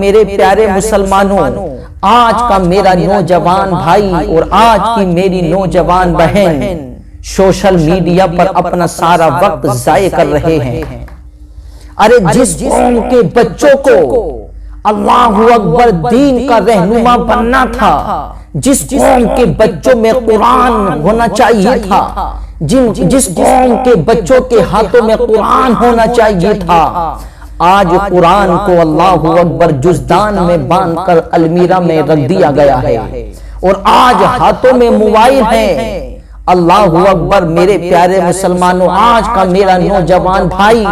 میرے پیارے مسلمانوں، آج کا میرا نوجوان بھائی اور آج کی میری نوجوان بہن سوشل میڈیا پر اپنا سارا وقت ضائع کر رہے ہیں۔ ارے جس قوم کے بچوں کو اللہ اکبر دین کا رہنما بننا تھا، جس قوم کے بچوں میں قرآن ہونا چاہیے تھا، جس قوم کے بچوں کے ہاتھوں میں قرآن ہونا چاہیے تھا، آج قرآن کو اللہ اکبر جزدان میں باندھ کر المیرہ میں رکھ دیا گیا ہے اور آج ہاتھوں میں موبائل ہیں۔ اللہ اکبر میرے پیارے مسلمانوں، آج کا میرا نوجوان بھائی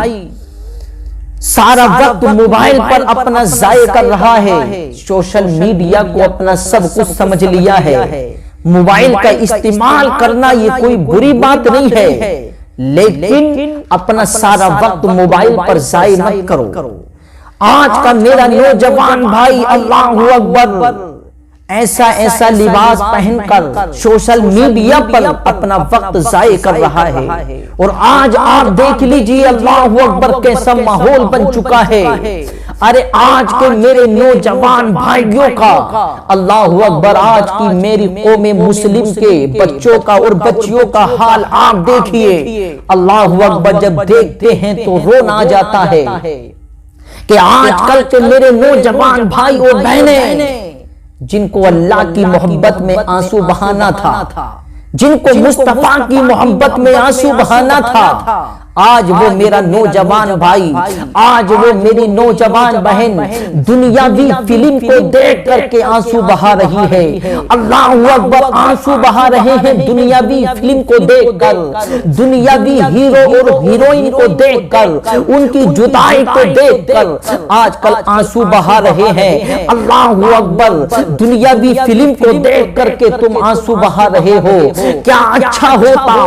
سارا وقت موبائل پر اپنا ضائع کر رہا ہے، سوشل میڈیا کو اپنا سب کچھ سمجھ لیا ہے۔ موبائل کا استعمال کرنا یہ کوئی بری بات نہیں ہے، لیکن اپنا سارا وقت موبائل پر ضائع مت کرو۔ آج کا میرا نوجوان بھائی اللہ اکبر ایسا لباس پہن کر سوشل میڈیا پر اپنا وقت ضائع کر رہا ہے اور آج آپ دیکھ لیجئے اللہ اکبر کیسا ماحول بن چکا ہے۔ ارے آج کے میرے نوجوان بھائیوں کا اللہ اکبر، آج کی میری قوم مسلم کے بچوں کا اور بچیوں کا حال آپ دیکھیے۔ اللہ اکبر جب دیکھتے ہیں تو رونا آ جاتا ہے کہ آج کل کے میرے نوجوان بھائی اور بہنیں جن کو اللہ کی محبت میں آنسو بہانا تھا، جن کو مصطفیٰ کی محبت میں آنسو بہانا تھا، آج وہ میرا نوجوان بھائی، آج وہ میری نوجوان بہن دنیاوی فلم کو دیکھ کر کے آنسو بہا رہی ہے۔ اللہ اکبر آنسو بہا رہے ہیں دنیاوی فلم کو دیکھ کر، دنیاوی ہیرو اور ہیروئن کو دیکھ کر، ان کی جدائی کو دیکھ کر آج کل آنسو بہا رہے ہیں۔ اللہ اکبر دنیاوی فلم کو دیکھ کر کے تم آنسو بہا رہے ہو، کیا اچھا ہوتا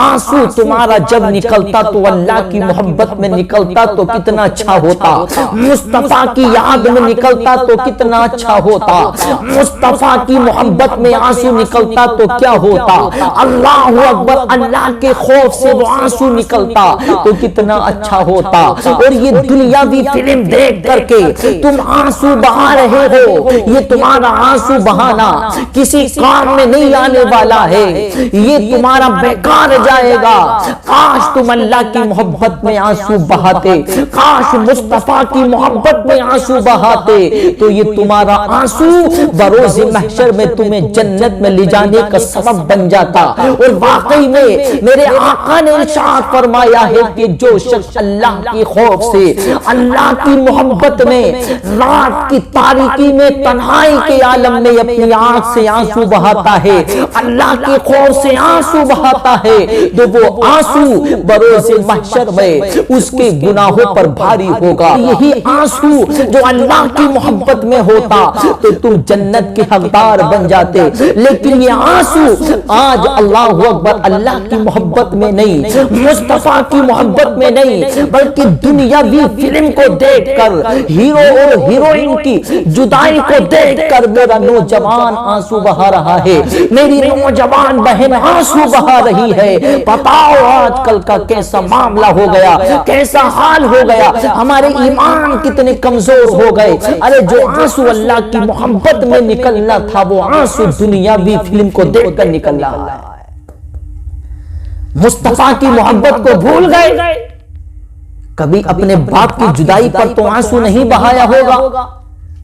آنسو تمہارا جب نکلتا تو اللہ کی محبت میں نکلتا تو کتنا اچھا ہوتا، مصطفیٰ کی یاد میں نکلتا تو کتنا اچھا ہوتا، مصطفیٰ کی محبت میں آنسو نکلتا تو کیا ہوتا، اللہ اکبر اللہ کے خوف سے وہ آنسو نکلتا تو کتنا اچھا ہوتا۔ اور یہ دنیاوی فلم دیکھ کر کے تم آنسو بہا رہے ہو، یہ تمہارا آنسو بہانا کسی کام میں نہیں آنے والا ہے، یہ تمہارا بیکار جائے گا۔ کاش تم اللہ کی محبت میں آنسو بہاتے، کاش مصطفیٰ کی محبت میں آنسو بہاتے تو یہ تمہارا آنسو بروز محشر میں تمہیں جنت میں لے جانے کا سبب بن جاتا۔ اور واقعی میں میرے آقا نے ارشاد فرمایا ہے کہ جو شخص اللہ کی خوف سے، اللہ کی محبت میں رات کی تاریکی میں تنہائی کے عالم میں اپنی آنکھ سے آنسو بہاتا ہے، اللہ کے خوف سے آنسو بہاتا ہے، تو وہ آنسو بروز محشر میں اس کے گناہوں پر بھاری ہوگا۔ یہی آنسو جو اللہ کی محبت میں ہوتا تو تم جنت کے حقدار بن جاتے، لیکن یہ آنسو آج اللہ اکبر اللہ کی محبت میں نہیں، مصطفیٰ کی محبت میں نہیں، بلکہ دنیاوی فلم کو دیکھ کر، ہیرو اور ہیروئن کی جدائی کو دیکھ کر میرا نوجوان آنسو بہا رہا ہے، میری نوجوان بہن آنسو بہا رہی ہے۔ بتاؤ آج کل کا کیسا معاملہ ہو گیا، کیسا حال ہو گیا، ہمارے ایمان کتنے کمزور ہو گئے۔ ارے جو آنسو اللہ کی محبت میں نکلنا تھا وہ آنسو دنیاوی فلم کو دیکھ کر نکل رہا ہے۔ مصطفیٰ کی محبت کو بھول گئے۔ کبھی اپنے باپ کی جدائی پر تو آنسو نہیں بہایا ہوگا،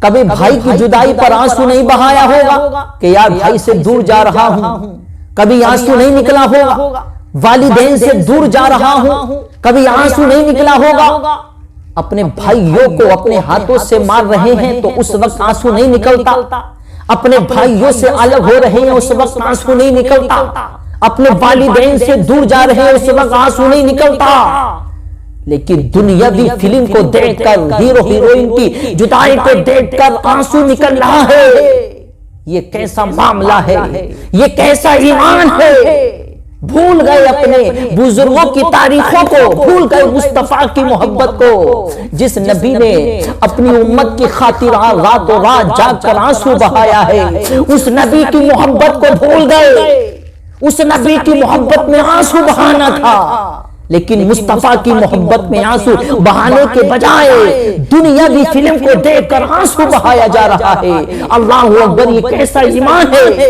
کبھی بھائی کی جدائی پر آنسو نہیں بہایا ہوگا کہ یار بھائی سے دور جا رہا ہوں، کبھی آنسو نہیں نکلا ہوگا، والدین سے دور جا رہا ہوں، کبھی آنسو نہیں نکلا ہوگا، اپنے بھائیوں کو اپنے ہاتھوں سے مار رہے ہیں تو اس وقت آنسو نہیں نکلتا، اپنے بھائیوں سے الگ ہو رہے ہیں اس وقت آنسو نہیں نکلتا، اپنے والدین سے دور جا رہے ہیں اس وقت آنسو نہیں نکلتا، لیکن دنیاوی فلم کو دیکھ کر، ہیرو ہیروئن کی جدائی کو دیکھ کر آنسو نکل رہا ہے۔ یہ کیسا معاملہ ہے، یہ کیسا ایمان ہے۔ بھول گئے اپنے بزرگوں کی تاریخوں کو، بھول گئے مصطفیٰ کی محبت کو، جس نبی نے اپنی امت کی خاطر رات و رات جاگ کر آنسو بہایا ہے، اس نبی کی محبت کو بھول گئے۔ اس نبی کی محبت میں آنسو بہانا تھا، لیکن مصطفیٰ کی محبت میں آنسو بہانے کے بجائے دنیاوی فلم کو دیکھ کر آنسو بہایا جا رہا ہے۔ اللہ اکبر، یہ کیسا ایمان ہے؟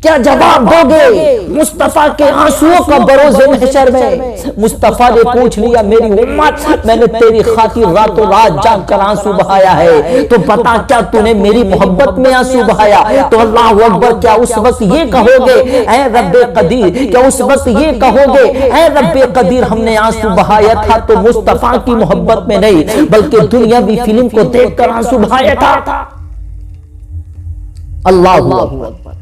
کیا جواب دو گے مصطفیٰ کے آنسوؤں کا بروز محشر میں؟ مصطفیٰ نے پوچھ لیا میری امت، میں نے تیری خاطر راتوں رات جاگ کر آنسو بہایا ہے، تو بتا کیا تو نے میری محبت میں آنسو بہایا؟ تو اللہ اکبر، کیا اس وقت یہ کہو گے اے رب قدیر، کیا اس وقت یہ کہو گے اے رب قدیر ہم نے آنسو بہایا تھا تو مصطفیٰ کی محبت میں نہیں بلکہ دنیاوی فلم کو دیکھ کر آنسو بہایا تھا؟ اللہ اکبر،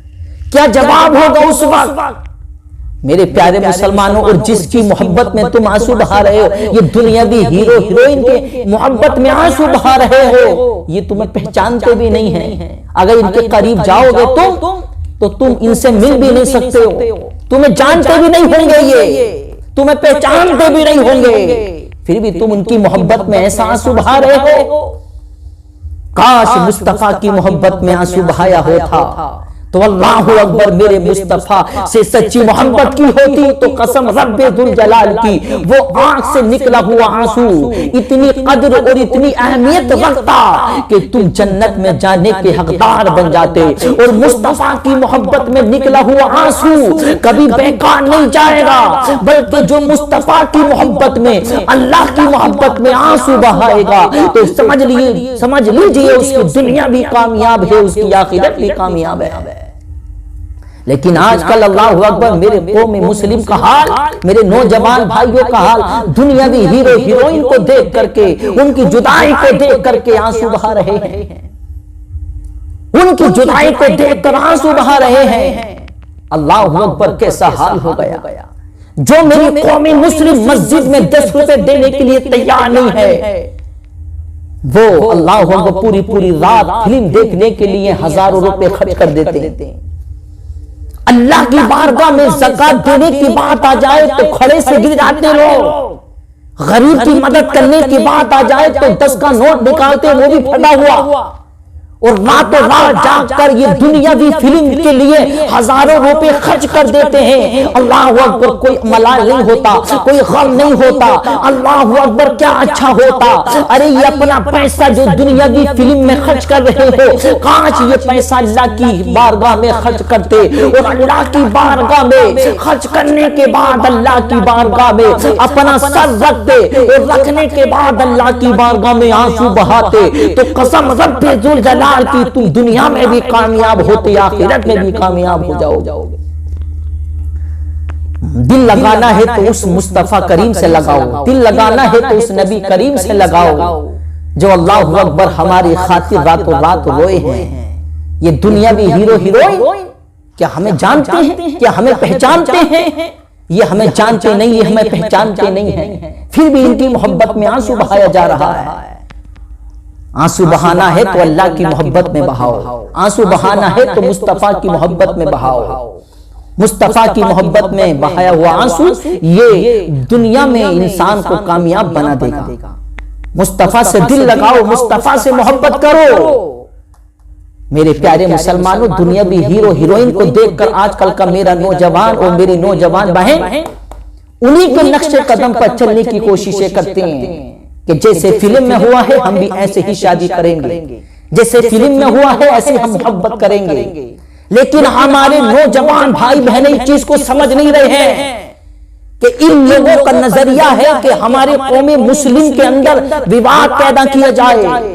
کیا جواب ہوگا اس وقت؟ میرے پیارے مسلمانوں، اور جس کی محبت میں تم آنسو بہا رہے ہو، یہ دنیاوی ہیرو ہیروئن کے محبت میں آنسو بہا رہے ہو، یہ تمہیں پہچانتے بھی نہیں ہیں۔ اگر ان کے قریب جاؤ گے تو تم ان سے مل بھی نہیں سکتے ہو، تمہیں جانتے بھی نہیں ہوں گے، یہ تمہیں پہچانتے بھی نہیں ہوں گے، پھر بھی تم ان کی محبت میں ایسا آنسو بہا رہے ہو۔ کاش مصطفیٰ کی محبت میں آنسو بہایا ہوتا تو اللہ اکبر، میرے مصطفیٰ سے سچی محبت کی ہوتی تو قسم رب ذوالجلال کی وہ آنکھ سے نکلا ہوا آنسو اتنی قدر اور اتنی اہمیت رکھتا کہ تم جنت میں جانے کے حقدار بن جاتے، اور مصطفیٰ کی محبت میں نکلا ہوا آنسو کبھی بیکار نہیں جائے گا، بلکہ جو مصطفیٰ کی محبت میں، اللہ کی محبت میں آنسو بہائے گا تو سمجھ لیجئے اس کی دنیا بھی کامیاب ہے، اس کی آخرت بھی کامیاب ہے۔ لیکن آج کل اللہ اکبر، میرے قوم مسلم کا حال، میرے نوجوان بھائیوں کا حال، دنیاوی ہیرو ہیروئن کو دیکھ کر کے، ان کی جدائی کو دیکھ کر کے آنسو بہا رہے ہیں، ان کی جدائی کو دیکھ کر آنسو بہا رہے ہیں۔ اللہ اکبر، کیسا حال ہو گیا۔ جو میری قوم مسلم مسجد میں 10 روپے دینے کے لیے تیار نہیں ہے، وہ اللہ اکبر پوری رات فلم دیکھنے کے لیے ہزاروں روپے خرچ کر دیتے ہیں۔ اللہ کی بارگاہ میں زکات دینے کی بات آ جائے تو کھڑے سے گر جاتے لوگ، غریب کی مدد کرنے کی بات آ جائے تو 10 کا نوٹ نکالتے وہ بھی پھٹا ہوا، اور راتوں رات جاگ کر یہ دنیاوی فلم کے لیے ہزاروں روپے خرچ کر دیتے ہیں۔ اللہ اکبر، کوئی ملال نہیں ہوتا، کوئی غم نہیں ہوتا، اللہ اکبر کیا اچھا ہوتا۔ ارے یہ اپنا پیسہ جو دنیاوی فلم میں خرچ کر رہے ہو، کاش یہ پیسہ اللہ کی بارگاہ میں خرچ کرتے، اور اللہ کی بارگاہ میں خرچ کرنے کے بعد اللہ کی بارگاہ میں اپنا سر رکھتے، اور رکھنے کے بعد اللہ کی بارگاہ میں آنسو بہاتے، تو قسم رب ذوالجلال کی تم دنیا میں بھی کامیاب ہوتے، آخرت میں بھی کامیاب ہو جاؤ گے۔ دل لگانا ہے تو اس مصطفیٰ کریم سے لگاؤ، دل لگانا ہے تو اس نبی کریم سے لگاؤ جو اللہ اکبر ہماری خاطر راتوں رات روئے ہیں۔ یہ دنیاوی ہیرو ہیروئن کیا ہمیں جانتے ہیں؟ کیا ہمیں پہچانتے ہیں؟ یہ ہمیں جانتے نہیں، یہ ہمیں پہچانتے نہیں ہیں، پھر بھی ان کی محبت میں آنسو بہایا جا رہا ہے۔ آنسو بہانا ہے تو اللہ کی محبت میں بہاؤ، آنسو بہانا ہے تو مصطفیٰ کی محبت میں بہاؤ۔ مصطفیٰ کی محبت میں بہایا ہوا آنسو یہ دنیا میں انسان کو کامیاب بنا دے گا۔ مصطفیٰ سے دل لگاؤ، مصطفیٰ سے محبت کرو۔ میرے پیارے مسلمانوں، دنیاوی ہیرو ہیروئن کو دیکھ کر آج کل کا میرا نوجوان اور میری نوجوان بہن انہی کے نقش قدم پر چلنے کی کوششیں کرتے ہیں کہ جیسے فلم میں ہوا ہے ہم بھی ایسے ہی شادی کریں گے، جیسے فلم میں ہوا ہے ایسے ہم محبت کریں گے۔ لیکن ہمارے نوجوان بھائی بہنیں اس چیز کو سمجھ نہیں رہے ہیں کہ ان لوگوں کا نظریہ ہے کہ ہمارے قوم مسلم کے اندر وواد پیدا کیا جائے۔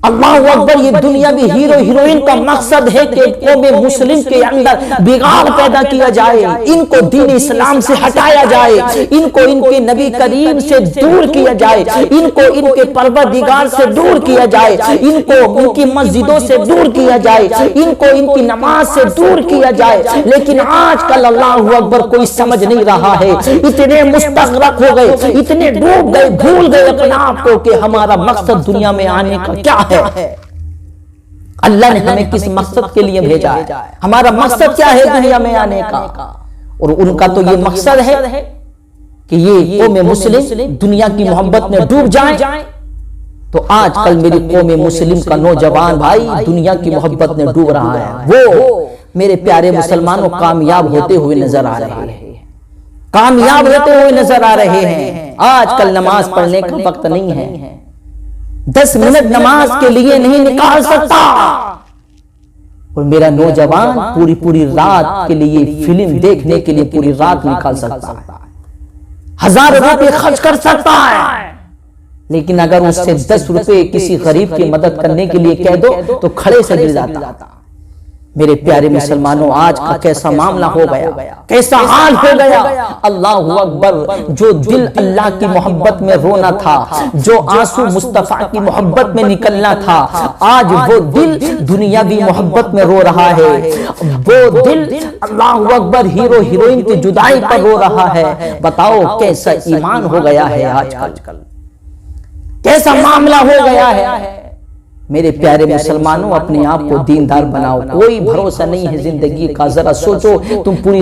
اللہ اکبر، یہ دنیاوی ہیرو ہیروئن کا مقصد ہے کہ قوم مسلم کے اندر بگاڑ پیدا کیا جائے، ان کو دین اسلام سے ہٹایا جائے، ان کو ان کے نبی کریم سے دور کیا جائے، ان کو ان کے پروردگار سے دور کیا جائے، ان کو ان کی مسجدوں سے دور کیا جائے، ان کو ان کی نماز سے دور کیا جائے۔ لیکن آج کل اللہ اکبر کوئی سمجھ نہیں رہا ہے، اتنے مستغرق ہو گئے، اتنے ڈوب گئے، بھول گئے اپنے آپ کو کہ ہمارا مقصد دنیا میں آنے کا کیا ہے۔ اللہ نے ہمیں کس مقصد کے لیے بھیجا ہے، ہمارا مقصد کیا ہے دنیا میں آنے کا، اور ان کا تو یہ مقصد ہے کہ یہ قوم مسلم دنیا کی محبت میں ڈوب جائیں۔ تو آج کل میری قوم مسلم کا نوجوان بھائی دنیا کی محبت میں ڈوب رہا ہے، وہ میرے پیارے مسلمانوں کامیاب ہوتے ہوئے نظر آ رہے ہیں۔ کامیاب ہوتے ہوئے نظر آ رہے ہیں۔ آج کل نماز پڑھنے کا وقت نہیں ہے، 10 منٹ نماز کے لیے نہیں نکال سکتا، اور میرا نوجوان پوری رات کے لیے فلم دیکھنے کے لیے پوری رات نکال سکتا ہے، 1000 روپے خرچ کر سکتا ہے، لیکن اگر اس سے 10 روپے کسی غریب کی مدد کرنے کے لیے کہہ دو تو کھڑے سے گر جاتا۔ میرے پیارے مسلمانوں، آج کا کیسا معاملہ ہو گیا، کیسا حال ہو گیا۔ اللہ اکبر، جو دل اللہ کی محبت میں رونا تھا، جو آنسو مصطفیٰ کی محبت میں نکلنا تھا، آج وہ دل دنیاوی محبت میں رو رہا ہے، وہ دل اللہ اکبر ہیرو ہیروئن کی جدائی پر رو رہا ہے۔ بتاؤ کیسا ایمان ہو گیا ہے آج کل، کیسا معاملہ ہو گیا ہے۔ میرے پیارے مسلمانوں، اپنے آپ کو دیندار بناؤ، کوئی بھروسہ نہیں ہے زندگی کا۔ ذرا سوچو، تم پوری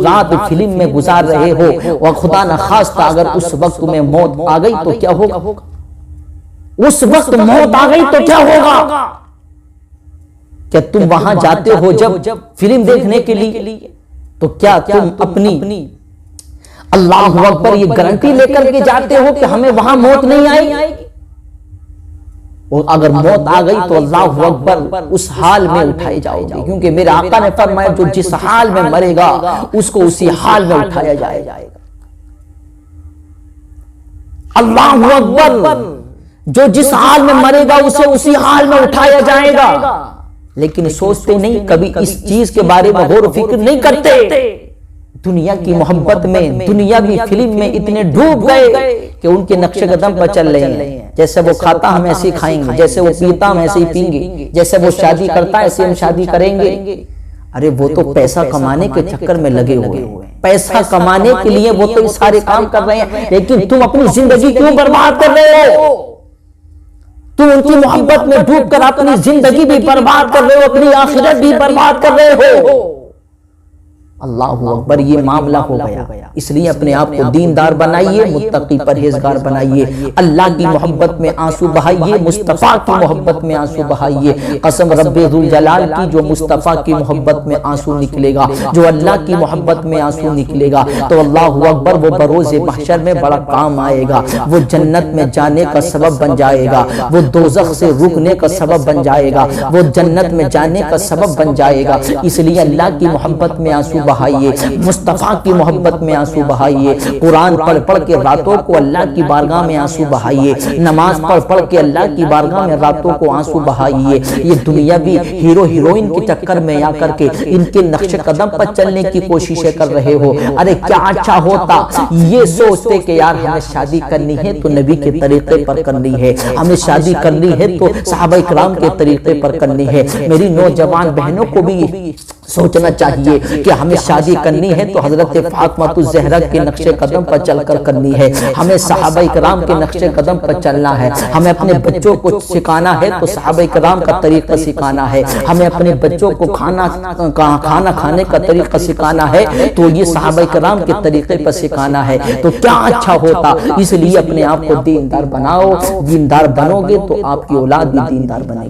رات فلم میں گزار رہے ہو، اور خدا نخواستہ اگر اس وقت تمہیں موت آ گئی تو کیا ہوگا؟ اس وقت موت آ گئی تو کیا ہوگا؟ کیا تم وہاں جاتے ہو جب فلم دیکھنے کے لیے، تو کیا تم اپنی اللہ اکبر یہ گارنٹی لے کر کے جاتے ہو کہ ہمیں وہاں موت نہیں آئے گی؟ اور اگر موت آ گئی تو اللہ اکبر اس حال میں اٹھائے جاؤ گے، کیونکہ میرے آقا نے فرمایا جو جس حال میں مرے گا اس کو اسی حال میں اٹھایا جائے گا۔ اللہ اکبر، جو جس حال میں مرے گا اسے اسی حال میں اٹھایا جائے گا، لیکن سوچتے نہیں، کبھی اس چیز کے بارے میں غور و فکر نہیں کرتے۔ دنیا کی محبت میں، دنیاوی فلم میں اتنے ڈوب گئے کہ ان کے نقش قدم پر چل رہے ہیں۔ جیسے وہ کھاتا ہم ایسے ہی کھائیں گے، جیسے وہ پیتا ہم ایسے ہی پئیں گے، جیسے وہ شادی کرتا ہے ایسے ہم شادی کریں گے۔ ارے وہ تو پیسہ کمانے کے چکر میں لگے ہوئے ہیں، پیسہ کمانے کے لیے وہ تو سارے کام کر رہے ہیں، لیکن تم اپنی زندگی کیوں برباد کر رہے ہو؟ تم ان کی محبت میں ڈوب کر اپنی زندگی بھی برباد کر رہے ہو، اپنی آخرت بھی برباد کر رہے ہو۔ اللہ اکبر، یہ معاملہ ہو گیا۔ اس لیے اپنے آپ کو دیندار بنائیے، متقی پرہیزگار بنائیے، اللہ کی محبت میں آنسو بہائیے، مصطفیٰ کی محبت میں آنسو بہائیے۔ قسم رب ذوالجلال کی، جو مصطفیٰ کی محبت میں آنسو نکلے گا، جو اللہ کی محبت میں آنسو نکلے گا، تو اللہ اکبر وہ بروز محشر میں بڑا کام آئے گا، وہ جنت میں جانے کا سبب بن جائے گا، وہ دوزخ سے رکنے کا سبب بن جائے گا، وہ جنت میں جانے کا سبب بن جائے گا۔ اس لیے اللہ کی محبت میں آنسو بہائیے، مصطفیٰ کی محبت میں آنسو بہائیے، قرآن پڑھ پڑھ کے راتوں کو اللہ کی بارگاہ میں آنسو بہائیے، نماز پڑھ کے اللہ کی بارگاہ میں راتوں کو آنسو بہائیے۔ یہ دنیاوی ہیرو ہیروئن کے چکر میں آ کر کے ان کے نقش قدم پر چلنے کی کوششیں کر رہے ہو۔ ارے کیا اچھا ہوتا یہ سوچتے کہ یار ہمیں شادی کرنی ہے تو نبی کے طریقے پر کرنی ہے، ہمیں شادی کرنی ہے تو صحابہ کرام کے طریقے پر کرنی ہے۔ میری نوجوان بہنوں کو بھی سوچنا چاہیے کہ ہمیں شادی کرنی ہے تو حضرت فاطمہ الزہرا کے نقش قدم پر چل کر کرنی ہے، ہمیں صحابہ کرام کے نقش قدم پر چلنا ہے، ہمیں اپنے بچوں کو سکھانا ہے تو صحابہ کرام کا طریقہ سکھانا ہے، ہمیں اپنے بچوں کو کھانا کھانے کا طریقہ سکھانا ہے تو یہ صحابہ کرام کے طریقے پر سکھانا ہے۔ تو کیا اچھا ہوتا۔ اس لیے اپنے آپ کو دیندار بناؤ، دیندار بنو گے تو آپ کی اولاد بھی دیندار بنے گی۔